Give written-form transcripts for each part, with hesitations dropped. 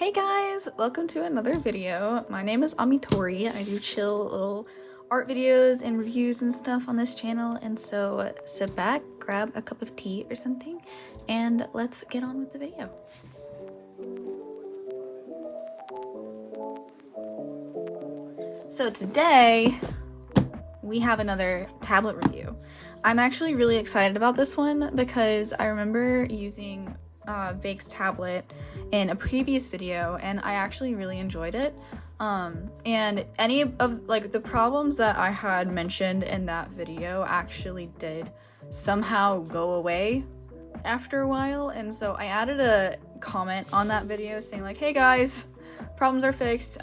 Hey guys, welcome to another video. My name is Amitori. I do chill little art videos and reviews and stuff on this channel, and so sit back, grab a cup of tea or something, and let's get on with the video. So today we have another tablet review. I'm actually really excited about this one because I remember using Veikk's tablet in a previous video and I actually really enjoyed it. And any of like the problems that I had mentioned in that video actually did somehow go away after a while, and so I added a comment on that video saying like, hey guys, problems are fixed,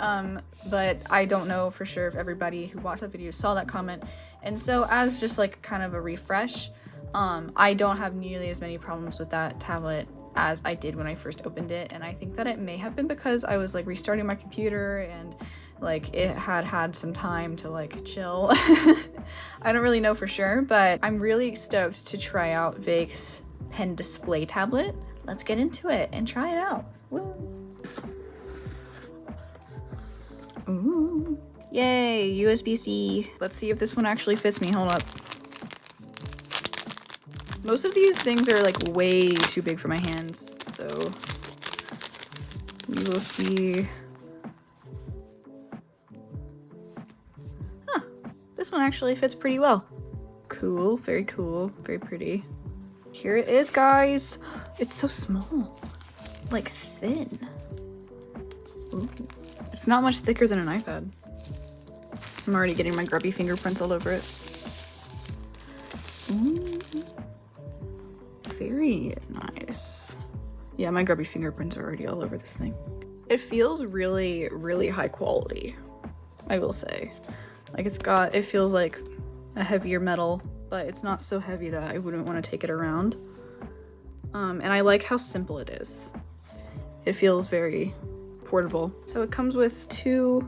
but I don't know for sure if everybody who watched that video saw that comment. And so as just like kind of a refresh, I don't have nearly as many problems with that tablet as I did when I first opened it, and I think that it may have been because I was like restarting my computer and like it had some time to like chill. I don't really know for sure, but I'm really stoked to try out Veikk's pen display tablet. Let's get into it and try it out. Woo! Ooh. Yay, USB-C. Let's see if this one actually fits me. Hold up. Most of these things are like way too big for my hands, so we will see. Huh, this one actually fits pretty well. Cool, very pretty. Here it is, guys. It's so small, like thin. Ooh. It's not much thicker than an iPad. I'm already getting my grubby fingerprints all over it. Ooh. Very nice. Yeah, my grubby fingerprints are already all over this thing. It feels really high quality, I will say. Like it feels like a heavier metal, but it's not so heavy that I wouldn't want to take it around. And I like how simple it is. It feels very portable. So it comes with two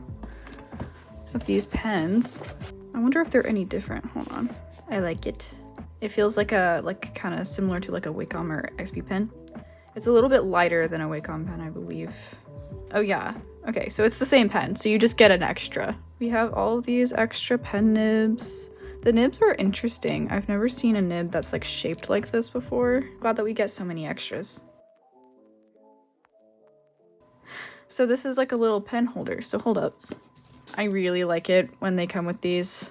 of these pens. I wonder if they're any different. Hold on. I like it. It feels like kind of similar to like a Wacom or XP pen. It's a little bit lighter than a Wacom pen, I believe. Oh yeah. Okay, so it's the same pen, so you just get an extra. We have all of these extra pen nibs. The nibs are interesting. I've never seen a nib that's like shaped like this before. Glad that we get so many extras. So this is like a little pen holder, so hold up. I really like it when they come with these.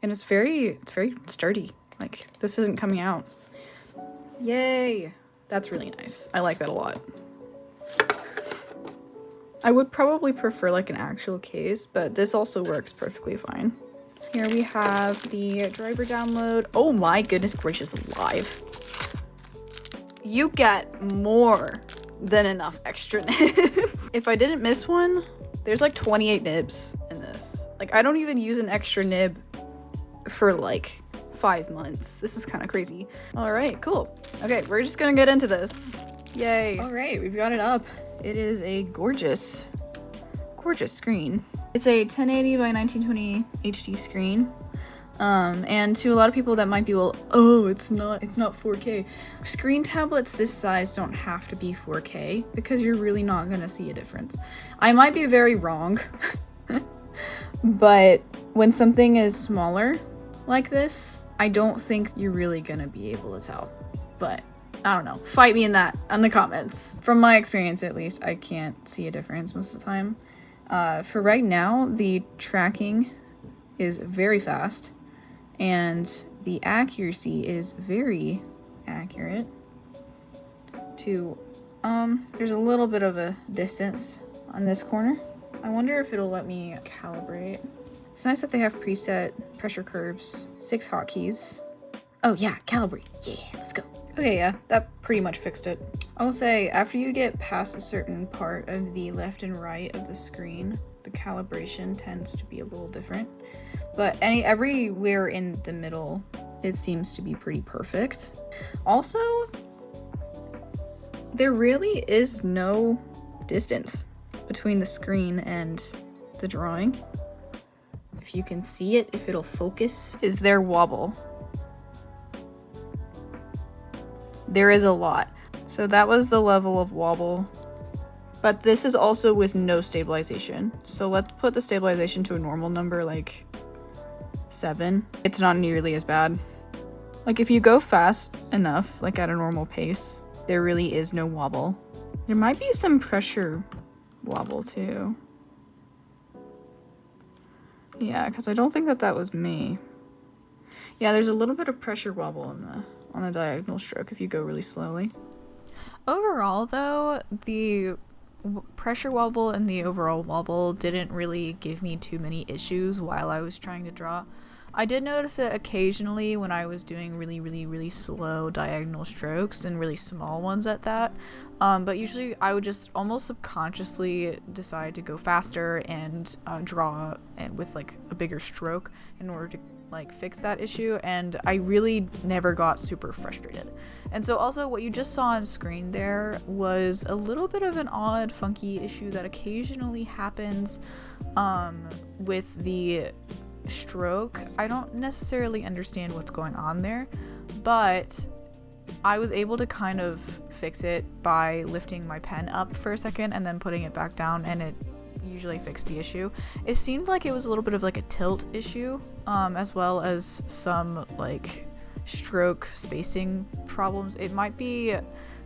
And it's very sturdy. Like, this isn't coming out. Yay! That's really nice. I like that a lot. I would probably prefer like an actual case, but this also works perfectly fine. Here we have the driver download. Oh my goodness gracious alive. You get more than enough extra nibs. If I didn't miss one, there's like 28 nibs in this. Like, I don't even use an extra nib for like 5 months. This is kind of crazy. All right, cool. Okay, we're just gonna get into this. Yay. All right, we've got it up. It is a gorgeous screen. It's a 1080 by 1920 HD screen. And to a lot of people that might be, well, oh, it's not 4K. Screen tablets this size don't have to be 4K because you're really not gonna see a difference. I might be very wrong, but when something is smaller like this, I don't think you're really gonna be able to tell. But I don't know, fight me in the comments. From my experience at least, I can't see a difference most of the time. For right now, the tracking is very fast and the accuracy is very accurate to there's a little bit of a distance on this corner. I wonder if it'll let me calibrate. It's nice that they have preset pressure curves, 6 hotkeys. Oh yeah, calibrate. Yeah, let's go. Okay, yeah, that pretty much fixed it. I will say, after you get past a certain part of the left and right of the screen, the calibration tends to be a little different. But everywhere in the middle, it seems to be pretty perfect. Also, there really is no distance between the screen and the drawing. If you can see it, if it'll focus, is there wobble? There is a lot. So that was the level of wobble But this is also with no stabilization. So let's put the stabilization to a normal number, like 7. It's not nearly as bad. Like if you go fast enough, like at a normal pace, there really is no wobble. There might be some pressure wobble too. Yeah, because I don't think that was me. Yeah, there's a little bit of pressure wobble on the diagonal stroke if you go really slowly. Overall, though, the pressure wobble and the overall wobble didn't really give me too many issues while I was trying to draw. I did notice it occasionally when I was doing really slow diagonal strokes, and really small ones at that. But usually I would just almost subconsciously decide to go faster and draw with like a bigger stroke in order to like fix that issue, and I really never got super frustrated. And so also what you just saw on screen there was a little bit of an odd, funky issue that occasionally happens with the stroke. I don't necessarily understand what's going on there, but I was able to kind of fix it by lifting my pen up for a second and then putting it back down, and it usually fixed the issue. It seemed like it was a little bit of like a tilt issue, as well as some like stroke spacing problems. It might be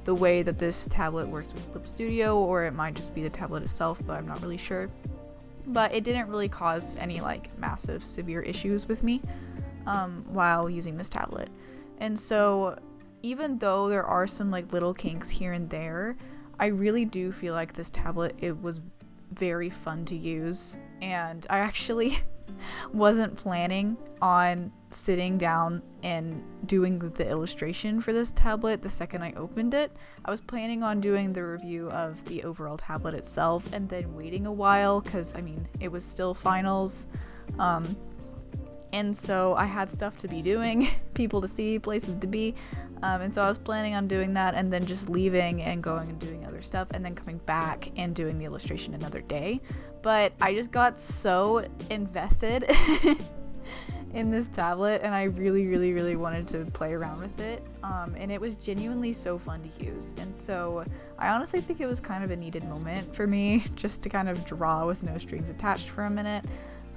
the way that this tablet works with Clip Studio, or it might just be the tablet itself, but I'm not really sure. But it didn't really cause any like massive severe issues with me while using this tablet. And so even though there are some like little kinks here and there, I really do feel like this tablet, it was very fun to use. And I actually wasn't planning on sitting down and doing the illustration for this tablet the second I opened it. I was planning on doing the review of the overall tablet itself and then waiting a while, because I mean it was still finals, and so I had stuff to be doing, people to see, places to be, and so I was planning on doing that and then just leaving and going and doing other stuff and then coming back and doing the illustration another day. But I just got so invested in this tablet, and I really wanted to play around with it, and it was genuinely so fun to use. And so I honestly think it was kind of a needed moment for me, just to kind of draw with no strings attached for a minute,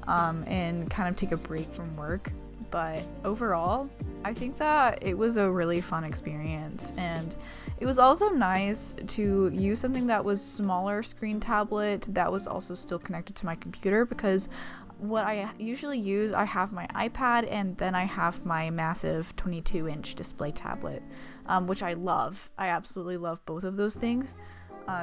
and kind of take a break from work. But overall, I think that it was a really fun experience, and it was also nice to use something that was smaller screen tablet that was also still connected to my computer, because what I usually use, I have my iPad and then I have my massive 22-inch display tablet, which I love. I absolutely love both of those things.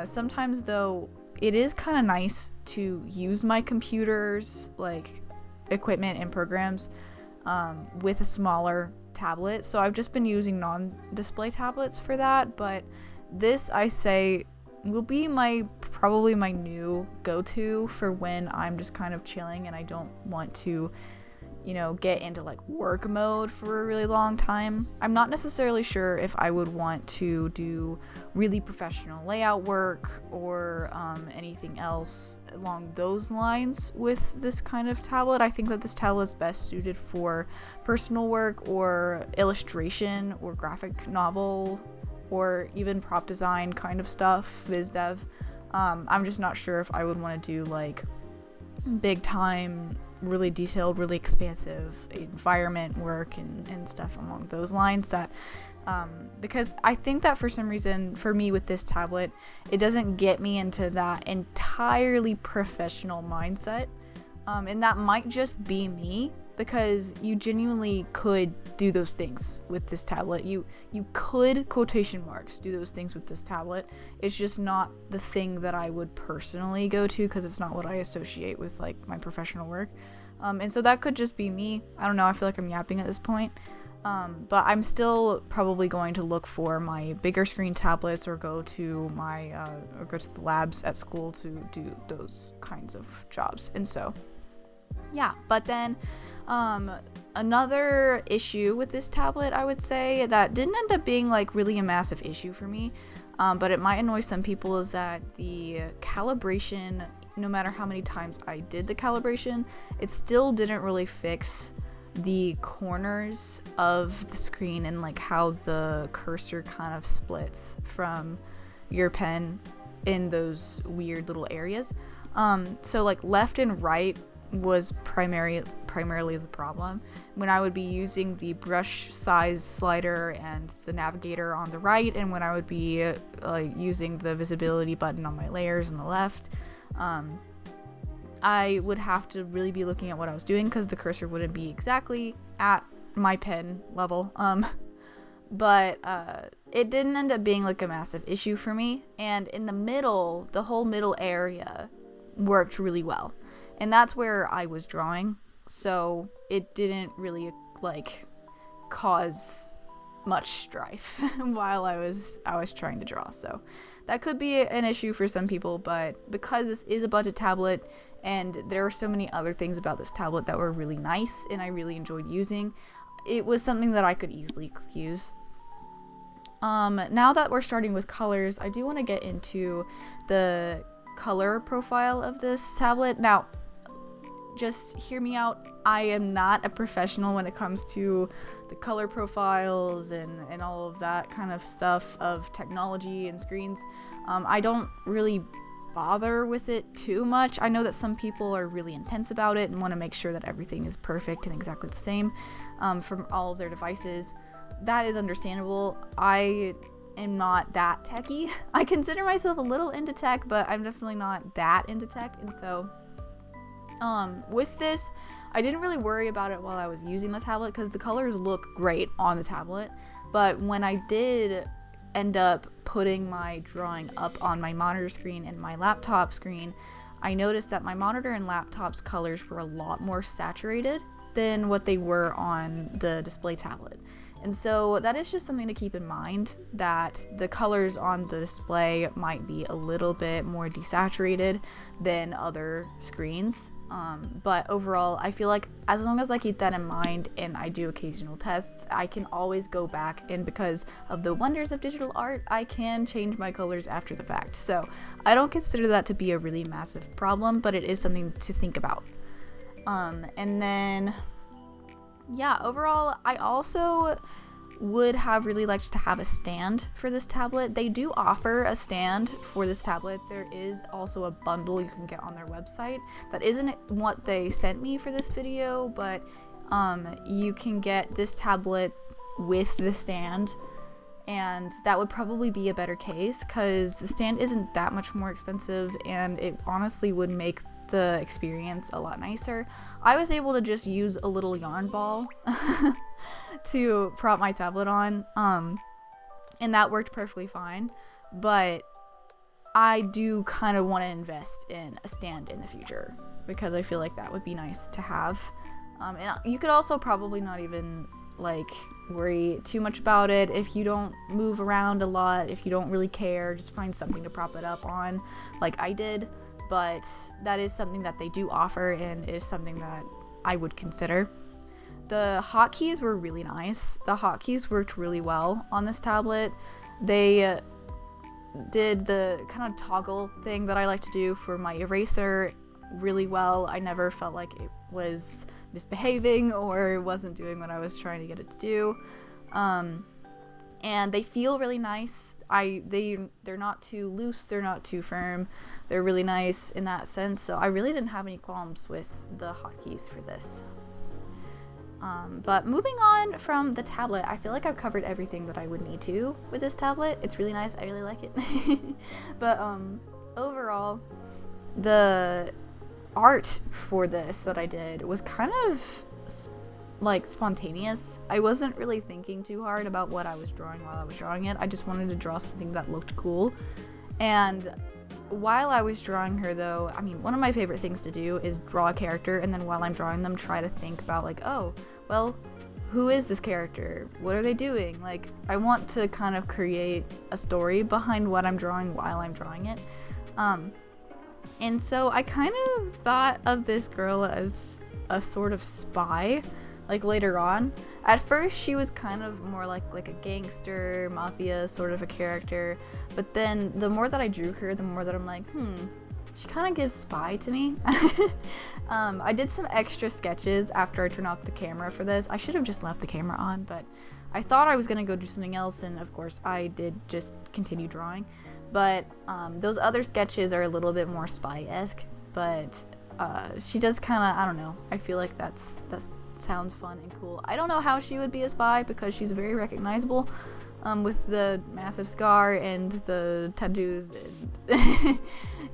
Sometimes though, it is kind of nice to use my computer's like equipment and programs with a smaller tablet. So I've just been using non-display tablets for that, but this, I say, will be probably my new go-to for when I'm just kind of chilling and I don't want to, you know, get into like work mode for a really long time. I'm not necessarily sure if I would want to do really professional layout work or anything else along those lines with this kind of tablet. I think that this tablet is best suited for personal work or illustration or graphic novel or even prop design kind of stuff, viz dev. I'm just not sure if I would want to do like big time, really detailed, really expansive environment work and stuff along those lines. That because I think that for some reason, for me with this tablet, it doesn't get me into that entirely professional mindset, and that might just be me, because you genuinely could do those things with this tablet. You could, quotation marks, do those things with this tablet. It's just not the thing that I would personally go to, because it's not what I associate with like my professional work. And so that could just be me. I don't know, I feel like I'm yapping at this point. But I'm still probably going to look for my bigger screen tablets or go to the labs at school to do those kinds of jobs. And so yeah, but then another issue with this tablet, I would say, that didn't end up being like really a massive issue for me, but it might annoy some people, is that the calibration, no matter how many times I did the calibration, it still didn't really fix the corners of the screen and like how the cursor kind of splits from your pen in those weird little areas. So like left and right was primarily the problem. When I would be using the brush size slider and the navigator on the right, and when I would be using the visibility button on my layers on the left, I would have to really be looking at what I was doing because the cursor wouldn't be exactly at my pen level. But it didn't end up being like a massive issue for me, and in the middle, the whole middle area worked really well. And that's where I was drawing, so it didn't really like cause much strife while I was trying to draw. So that could be an issue for some people, but because this is a budget tablet and there are so many other things about this tablet that were really nice and I really enjoyed using, it was something that I could easily excuse. Now that we're starting with colors, I do want to get into the color profile of this tablet. Now, just hear me out. I am not a professional when it comes to the color profiles and all of that kind of stuff of technology and screens. I don't really bother with it too much. I know that some people are really intense about it and want to make sure that everything is perfect and exactly the same from all of their devices. That is understandable. I am not that techie. I consider myself a little into tech, but I'm definitely not that into tech, and so with this, I didn't really worry about it while I was using the tablet because the colors look great on the tablet. But when I did end up putting my drawing up on my monitor screen and my laptop screen, I noticed that my monitor and laptop's colors were a lot more saturated than what they were on the display tablet. And so that is just something to keep in mind, that the colors on the display might be a little bit more desaturated than other screens. But overall, I feel like as long as I keep that in mind and I do occasional tests, I can always go back, and because of the wonders of digital art, I can change my colors after the fact. So I don't consider that to be a really massive problem, but it is something to think about. And then, yeah, overall, I also would have really liked to have a stand for this tablet. They do offer a stand for this tablet. There is also a bundle you can get on their website. That isn't what they sent me for this video, but you can get this tablet with the stand, and that would probably be a better case because the stand isn't that much more expensive and it honestly would make the experience a lot nicer. I was able to just use a little yarn ball to prop my tablet on, and that worked perfectly fine, but I do kind of want to invest in a stand in the future because I feel like that would be nice to have. And you could also probably not even like worry too much about it if you don't move around a lot, if you don't really care, just find something to prop it up on like I did. But that is something that they do offer and is something that I would consider. The hotkeys were really nice. The hotkeys worked really well on this tablet. They did the kind of toggle thing that I like to do for my eraser really well. I never felt like it was misbehaving or wasn't doing what I was trying to get it to do. And they feel really nice. They're not too loose, they're not too firm. They're really nice in that sense, so I really didn't have any qualms with the hotkeys for this. But moving on from the tablet, I feel like I've covered everything that I would need to with this tablet. It's really nice, I really like it. But overall, the art for this that I did was kind of like spontaneous. I wasn't really thinking too hard about what I was drawing while I was drawing it. I just wanted to draw something that looked cool. And while I was drawing her though, I mean, one of my favorite things to do is draw a character and then while I'm drawing them try to think about like, oh, well, who is this character? What are they doing? Like, I want to kind of create a story behind what I'm drawing while I'm drawing it. And so I kind of thought of this girl as a sort of spy. Like later on, at first she was kind of more like a gangster, mafia sort of a character, but then the more that I drew her, the more that I'm like, she kind of gives spy to me. I did some extra sketches after I turned off the camera for this. I should have just left the camera on, but I thought I was gonna go do something else, and of course I did just continue drawing. But those other sketches are a little bit more spy-esque, but she does kind of, I don't know, I feel like that sounds fun and cool. I don't know how she would be a spy because she's very recognizable with the massive scar and the tattoos and,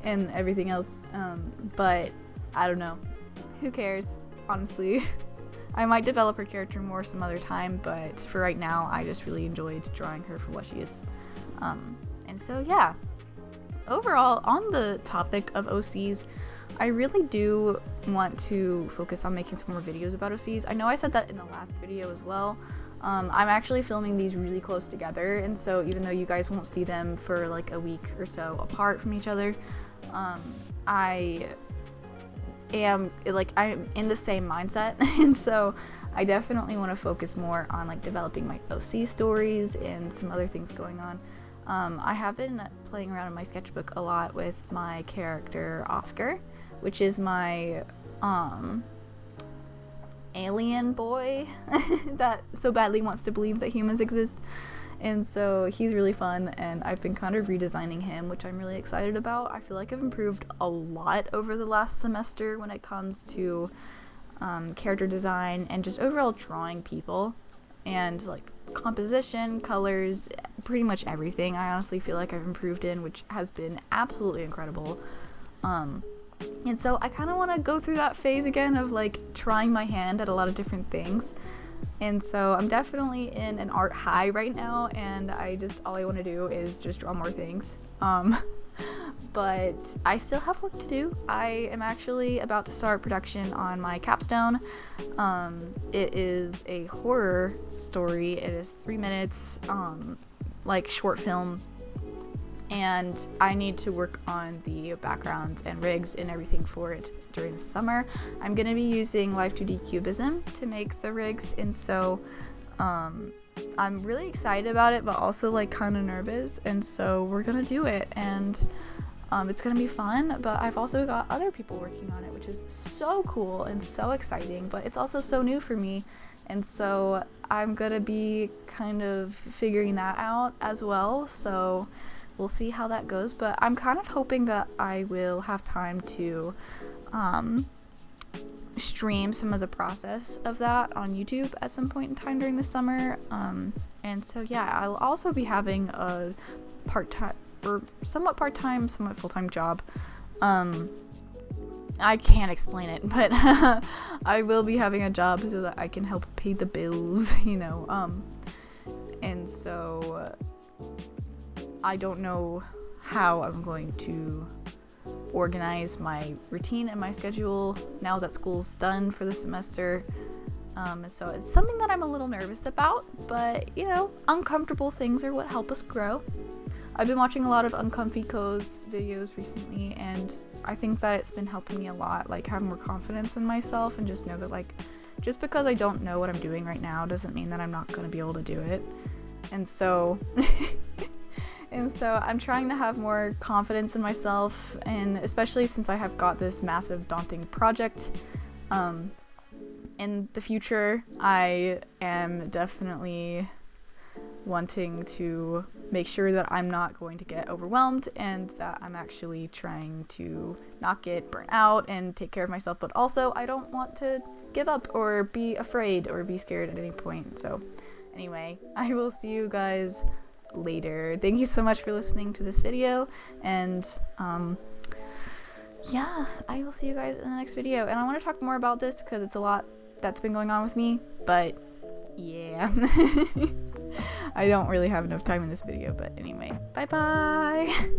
and everything else, but I don't know. Who cares, honestly. I might develop her character more some other time, but for right now, I just really enjoyed drawing her for what she is. And so, yeah. Overall, on the topic of OCs, I really do want to focus on making some more videos about OCs. I know I said that in the last video as well. I'm actually filming these really close together, and so even though you guys won't see them for like a week or so apart from each other, I'm in the same mindset, and so I definitely want to focus more on like developing my OC stories and some other things going on. I have been playing around in my sketchbook a lot with my character Oscar, which is my alien boy that so badly wants to believe that humans exist. And so he's really fun, and I've been kind of redesigning him, which I'm really excited about. I feel like I've improved a lot over the last semester when it comes to character design and just overall drawing people and like composition, colors, pretty much everything. I honestly feel like I've improved in, which has been absolutely incredible. And so I kind of want to go through that phase again of like trying my hand at a lot of different things. And so I'm definitely in an art high right now, and all I want to do is just draw more things. But I still have work to do. I am actually about to start production on my capstone. It is a horror story. It is 3 minutes, like short film. And I need to work on the backgrounds and rigs and everything for it during the summer. I'm going to be using Live 2D Cubism to make the rigs, and so I'm really excited about it, but also like kind of nervous, and so we're going to do it, and it's going to be fun. But I've also got other people working on it, which is so cool and so exciting, but it's also so new for me, and so I'm going to be kind of figuring that out as well. So we'll see how that goes, but I'm kind of hoping that I will have time to stream some of the process of that on YouTube at some point in time during the summer. And so yeah, I'll also be having a part-time or somewhat part-time, somewhat full-time job. I can't explain it, but I will be having a job so that I can help pay the bills, you know. And so I don't know how I'm going to organize my routine and my schedule now that school's done for the semester. So it's something that I'm a little nervous about, but you know, uncomfortable things are what help us grow. I've been watching a lot of Uncomfy Co's videos recently, and I think that it's been helping me a lot, like have more confidence in myself and just know that like just because I don't know what I'm doing right now doesn't mean that I'm not going to be able to do it. And so I'm trying to have more confidence in myself, and especially since I have got this massive daunting project in the future, I am definitely wanting to make sure that I'm not going to get overwhelmed and that I'm actually trying to not get burnt out and take care of myself, but also I don't want to give up or be afraid or be scared at any point. So anyway, I will see you guys later. Thank you so much for listening to this video, and yeah, I will see you guys in the next video. And I want to talk more about this because it's a lot that's been going on with me, but yeah. I don't really have enough time in this video, but anyway, bye bye.